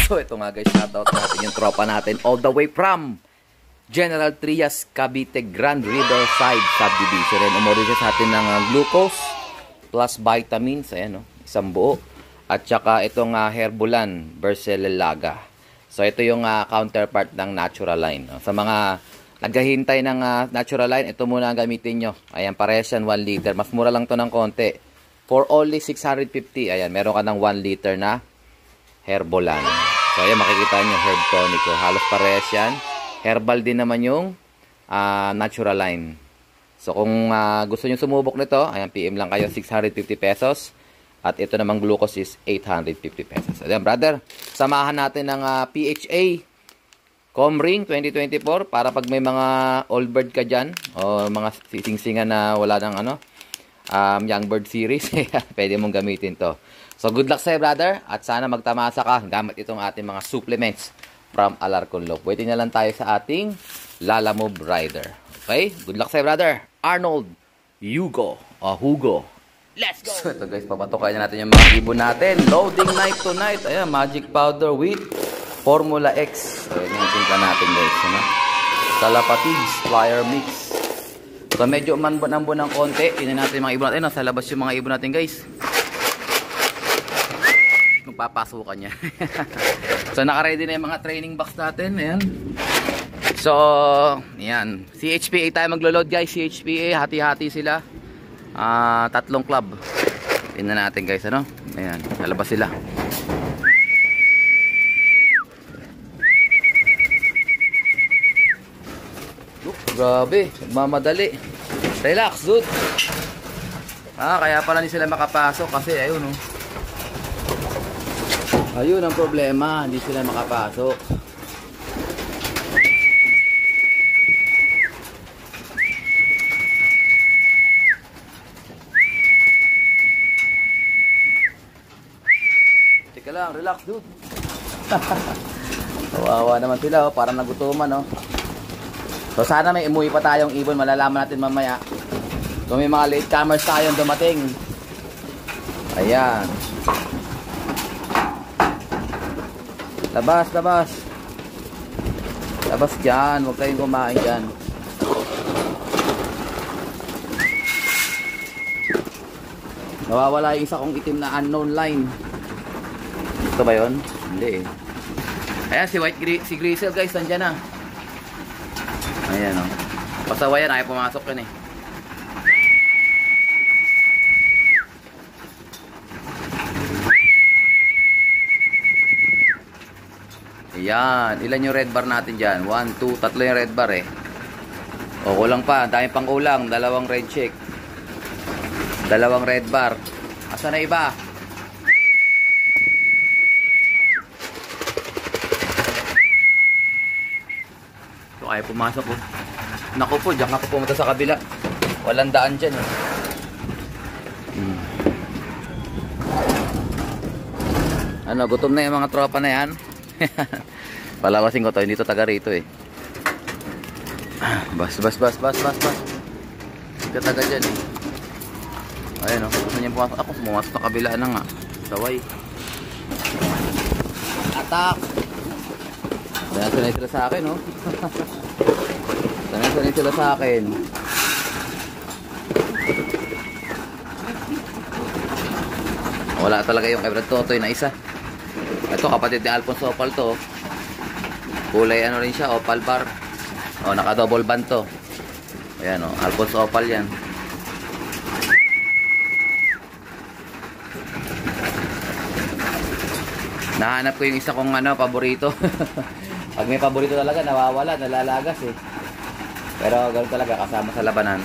So ito nga guys, shoutout natin yung tropa natin all the way from General Trias, Cavite, Grand Riverside Subdivision. And umorder siya sa atin ng glucose plus vitamins, ayan, no? Isang buo. At saka itong Herbulan Bercelaga. So ito yung counterpart ng Natural Line, no? Sa mga naghahintay ng Natural Line, ito muna ang gamitin nyo. Ayan, parehas yan 1 liter. Mas mura lang to ng konti. For only 650, ayan, meron ka ng 1 liter na Herbulan. So ayan, makikita nyo, Herb Tonico. Halos parehas yan. Herbal din naman yung Natural Line. So kung gusto nyo sumubok nito, ayan, PM lang kayo, 650 pesos. At ito namang glucose is 850 pesos. Ayan, brother, samahan natin ng PHA Comring 2024 para pag may mga old bird ka dyan o mga sising-singan na wala ng Young Bird series, pwede mong gamitin to. So good luck sa'yo, brother, at sana magtamasa ka gamit itong ating mga supplements from Alarcon Low. Waiting na lang tayo sa ating Lalamove Rider. Okay? Good luck sa'yo, brother. Arnold Hugo. Let's go! So ito guys, papatukayan na natin yung mga ibon natin. Loading night tonight. Ayan, magic powder with Formula X. So yun yung tinta natin guys. Ano? Salapatids, flyer mix. So medyo manbon-ambon ng konti. Tingnan natin yung mga ibon natin. Nasa labas yung mga ibon natin guys. Magpapasukan niya. So naka-ready na yung mga training box natin. Ayan. So, ayan. CHPA tayo maglo-load guys. CHPA, hati-hati sila. 3 club. Tingnan natin guys, ano? Ayan, lalabas sila. Grabe, mamadali. Relax, dude. Kaya pala hindi sila makapasok kasi ayun, oh. Ayun ang problema, hindi sila makapasok. Lang, relax dude. Kawawa naman sila, oh, parang nagutuman, oh. So sana may umuwi pa tayong ibon, malalaman natin mamaya. So may mga latecomers tayong dumating. Ayan. Labas, labas. Labas dyan, huwag kayong kumain dyan. Nawawala yung isa kong itim na unknown line. Ito ba yun? Hindi eh. Ayan, si Grizzle guys, nandyan na. Ayan, o. Pasawa yan, ayaw pumasok yun eh. Ayan, ilan yung red bar natin dyan? 1, 2, 3 yung red bar eh. O, kulang pa, dami pang kulang. 2 red check. 2 red bar. Asa na iba? Ay pumasok po. Naku po, diyan ako pumunta sa kabila. Walang daan dyan eh. Ano, gutom na yung mga tropa na yan. Palawasin ko to, hindi to taga rito eh. Bas. Hindi ka taga dyan eh. Ayan o, gusto niya pumasok. Ako pumasok sa kabila na nga. Saway. Atak! Sanay sila sa akin, oh. Sanay sila sa akin. Wala talaga yung kay Brad Totoy na isa. Ito, kapatid ni Alfonso Opal to. Kulay ano rin siya, Opal bar. Oh, naka-double band to. Ayan, oh, Alfonso Opal yan. Nahanap ko yung isa kong paborito. Pag may paborito talaga, nawawala, nalalagas eh. Pero ganoon talaga, kasama sa labanan.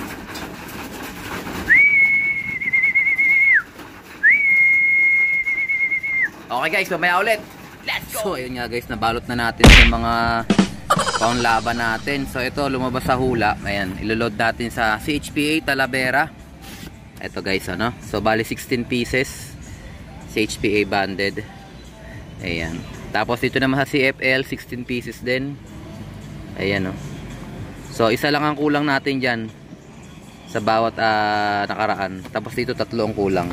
Okay guys, mamaya ulit. Let's go! So ayun nga guys, nabalot na natin yung mga panglaban natin. So ito, lumabas sa hula. Ayan, iloload natin sa CHPA Talavera. Ito guys, ano? So bali 16 pieces. CHPA banded. Ayan. Tapos dito naman sa CFL, 16 pieces din. Ayan, oh. So isa lang ang kulang natin dyan sa bawat nakaraan. Tapos dito 3 ang kulang.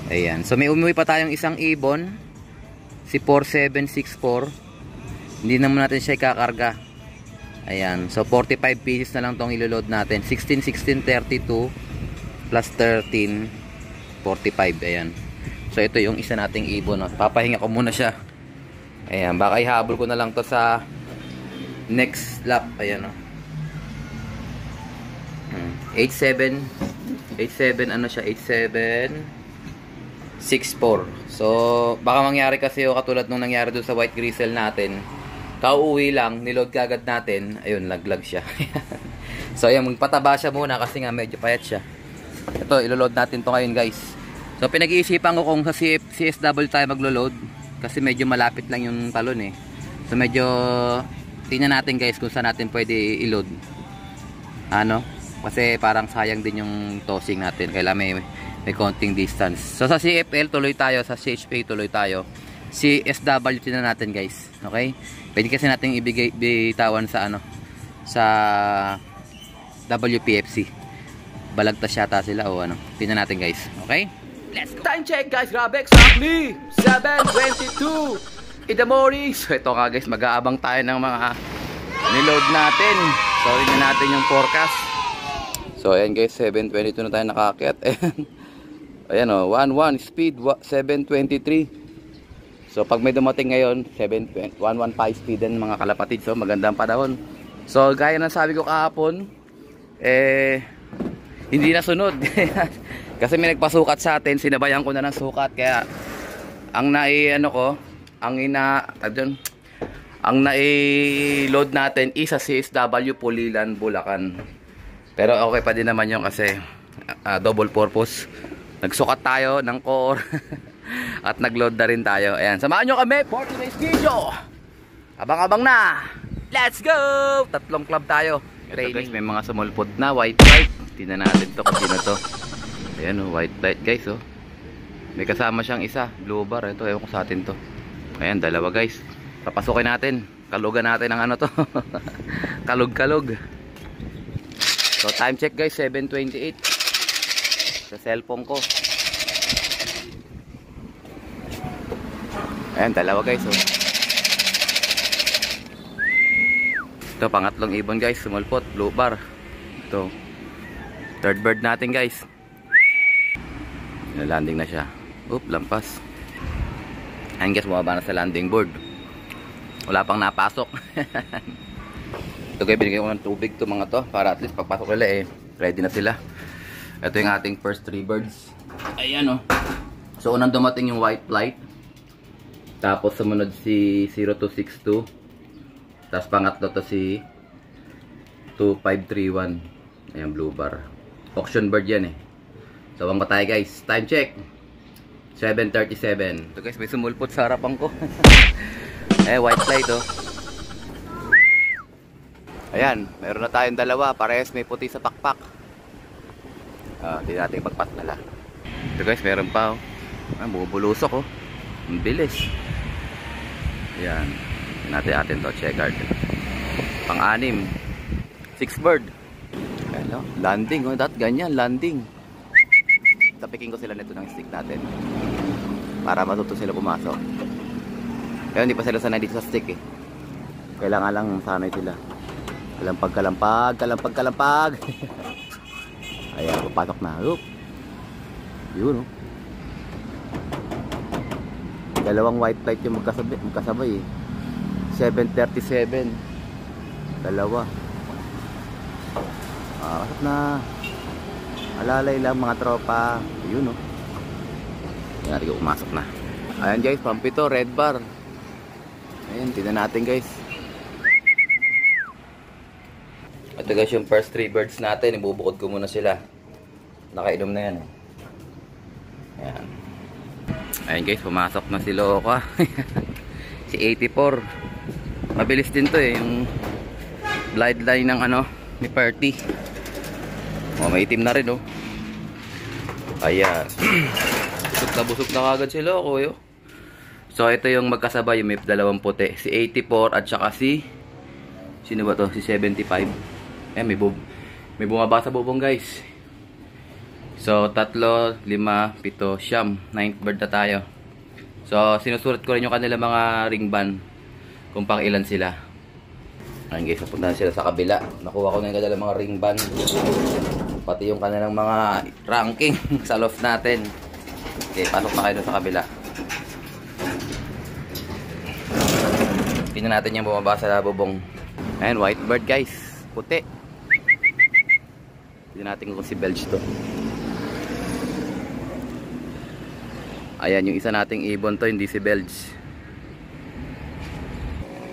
Ayan. So may umuwi pa tayong isang ibon si 4764. Hindi naman natin siya ikakarga. Ayan. So 45 pieces na lang tong iloload natin. 16, 16, 32 plus 13, 45. Ayan. So ito yung isa nating ibon. No? Papahinga ko muna siya. Ayan. Baka ihabol ko na lang to sa next lap. Ayan. No? 87 ano siya, 8764. So baka mangyari kasi yung katulad nung nangyari doon sa white gristle natin, kauuwi lang, niload kagad natin, ayun, laglag siya. So ayan, magpataba siya muna kasi nga medyo payat siya. Ito, iloload natin to ngayon guys. So pinag-iisipan ko kung sa CSW tayo maglo-load kasi medyo malapit lang yung talon eh. So medyo tingnan natin guys kung saan natin pwede i-load. Ano? Kasi parang sayang din yung tossing natin. Kailangan may konting distance. So sa CFL tuloy tayo, sa CHP tuloy tayo. CSW tingnan natin guys. Okay? Pwede kasi natin bitawan sa ano, sa WPFC. Balagtas yata sila o ano. Tingnan natin guys. Okay? Let's go. Time check guys. Grabe, exactly 7:22 in the morning. So ito nga guys, mag-aabang tayo ng mga niload natin. Sorry na natin yung forecast. So ayan guys, 7:22 na tayo nakaakyat. Ayan o, 1:1 speed, 7:23. So pag may dumating ngayon, 1:15 speed din mga kalapatid. So magandang panahon. So gaya ng sabi ko kahapon, hindi na sunod. Kasi may nagpasukat sa atin, sinabayan ko na ng sukat. Kaya ang nai-load natin is sa CSW Pulilan, Bulacan. Pero okay pa din naman yung kasi double purpose. Nagsukat tayo ng core at nagload na rin tayo. Ayan, samahan nyo kami for today's video. Abang-abang na. Let's go! Tatlong club tayo. Ito guys, may mga sumulpot na white light. Tingnan natin to kung sino to. Ayan o, white light guys o. May kasama siyang isa, blue bar. Ito, ewan ko sa atin to. Ayan, dalawa guys. Papasukin natin. Kalugan natin ang ano to. Kalug-kalug. So time check guys, 7:28 sa cellphone ko. Ayan, dalawa guys oh. Ito, pangatlong ibon guys, sumulpot, blue bar. Ito, third bird natin guys. Landing na siya. Oop, lampas. Ayan guys, bumaba na sa landing board. Wala pang napasok. Ito guys, binigay ko ng tubig to mga to para at least pagpasok nila ready na sila. Ito yung ating first 3 birds. Ayan oh. So unang dumating yung white flight. Tapos sumunod si 0262. Tapos pangatlo to si 2531. Ayan, blue bar. Auction bird yan eh. So ang patay guys. Time check. 7:37. Ito guys, may sumulpot sa harapan ko. White flight oh. Ayan, meron na tayong dalawa. Parehas may puti sa pakpak. Hindi natin pagpat nila. Ito guys, meron pa oh. Bubulusok oh. Ang bilis. Ayan. Natin to, checkard. Pang-anim. 6 bird. Ayan oh. Landing oh. Ganyan, landing. Tapikin ko sila nito ng stick natin. Para matuto sila pumasok. Kaya hindi pa sila sanay dito sa stick eh. Kailangan lang sanay sila. Kalampag. Ayan, papasok na. Oop. Yun, oh. Dalawang white light yung magkasabay eh. 7:37. Dalawa. Pasok na. Alalay lang mga tropa. Yun, oh. Ayan, natin ko pumasok na. Ayan guys, pampito, red bar. Ayan, tignan natin guys. Ito guys yung first 3 birds natin. Ibubukod ko muna sila. Nakainom na yan. Ayan. Ayan guys, pumasok na si Loka. Si 84. Mabilis din to eh. Yung bloodline ng ano, ni Perty. May itim na rin oh. Ayan. Busog na kagad si Loco yo. So ito yung magkasabay. Yung may dalawang puti. Si 84 at saka si sino ba to? Si 75. Ayan, may bumaba sa bubong guys. So 3, 5, 7, 9th bird na tayo. So, sinusulat ko rin yung kanilang mga ring band kung pang ilan sila. Ayun guys, napuntahan sila sa kabila. Nakuha ko na yung kanilang mga ring band. Pati yung kanilang mga ranking sa loft natin. Okay, pasok na kayo sa kabila. Tingnan natin yung bumaba sa bubong. Ayan, white bird guys. Puti. Tingnan natin kung si Belge to. Ayan, yung isa nating ibon to, hindi si Belge.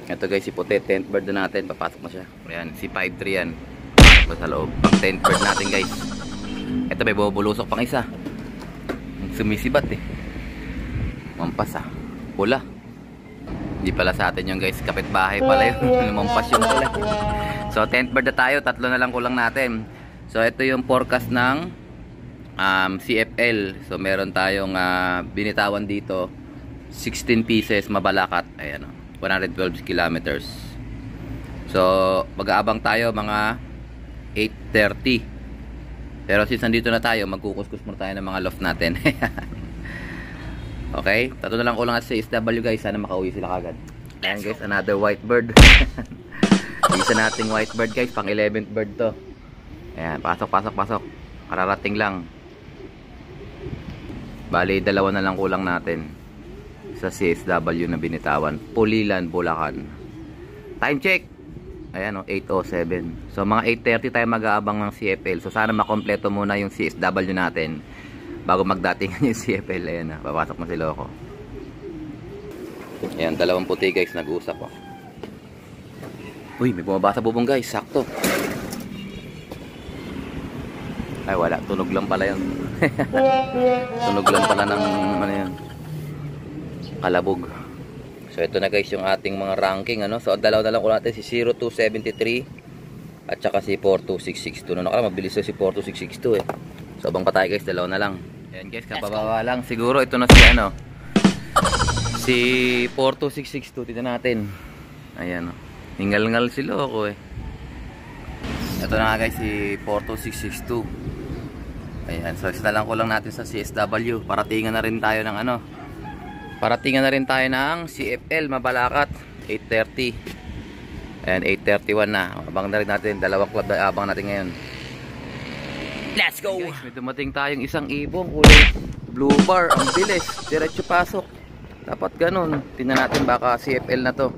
Ito guys, si puti, 10th bird na natin. Papasok na siya. Ayan, si 5-3 yan. Papasok sa loob. Pang 10th bird natin guys. Ito may bubulusok pang isa. Sumisibat eh. Mampas ah. Pula. Hindi pala sa atin yung guys. Kapitbahay pala yun. Mampas yung pula. So 10th bird na tayo. 3 na lang kulang natin. So ito yung forecast ng CFL. So meron tayong binitawan dito. 16 pieces mabalakat. Ayan o. 112 kilometers. So mag-aabang tayo mga 8:30. Pero since nandito na tayo, magkukuskus muna tayo ng mga loft natin. Okay, 3 na lang kulang at sa SW guys. Sana makauwi sila kagad. Ayan guys, another white bird. Isa nating white bird guys, pang 11th bird to. Ayan, pasok. Kararating lang. Bali, 2 na lang kulang natin sa CSW na binitawan. Pulilan, Bulacan. Time check. Ayan o, 8:07. So mga 8:30 tayo mag-aabang ng CFL. So sana makompleto muna yung CSW natin bago magdatingan yung CFL. Ayan na, papasok na si Loco. Ayan, 2 puti guys, nag-uusap o. Uy, may bumaba sa bubong guys, sakto. Ay wala, tunog lang pala yun. Tunog lang pala ng ano yun, kalabog. So ito na guys yung ating mga ranking ano. So 2 na lang ko natin, si 0273 at saka si 42662. No, nakala mabilis si 42662 eh. So abang pa tayo guys, 2 na lang. Ayan guys, kabababa lang. Siguro ito na si ano, si 42662. Tignan natin. Ayan o, hingal-ngal si Loco eh. Ito na nga guys, si 42662. Ayan, so isa na lang kulang natin sa CSW. Paratingan na rin tayo ng ano, paratingan na rin tayo ng CFL Mabalacat 8:30. Ayan, 8:31 na. Abang na rin natin, 2 club na abang natin ngayon. Let's go! Guys, may dumating tayong isang ibong kulay blue bar. Ang bilis, diretso pasok. Dapat ganun. Tingnan natin baka CFL na to.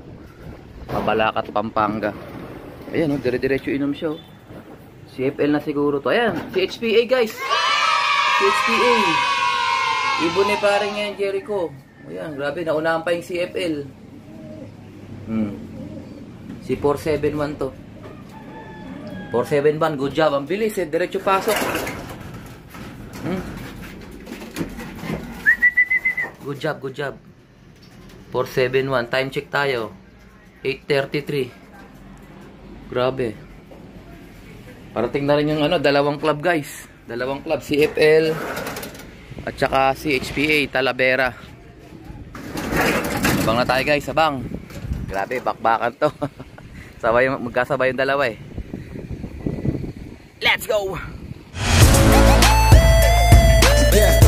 Mabalacat, Pampanga. Ayan o, dire-diretso inom siya o. CFL na siguro to. Ayan, si HPA guys. Si HPA. Ibon ni parang yan, Jericho. Ayan, grabe, naunahan pa yung CFL. Si 471 to. 471, good job. Ang bilis eh, diretso pasok. Good job, good job. 471, time check tayo. 8:33. Grabe. Parating na rin yung ano, 2 club guys. 2 club, CFL at saka si HPA Talavera. Abang na tayo guys, abang. Grabe, bakbakan to. Sabay, magkasabay yung dalawa eh. Let's go! Yeah.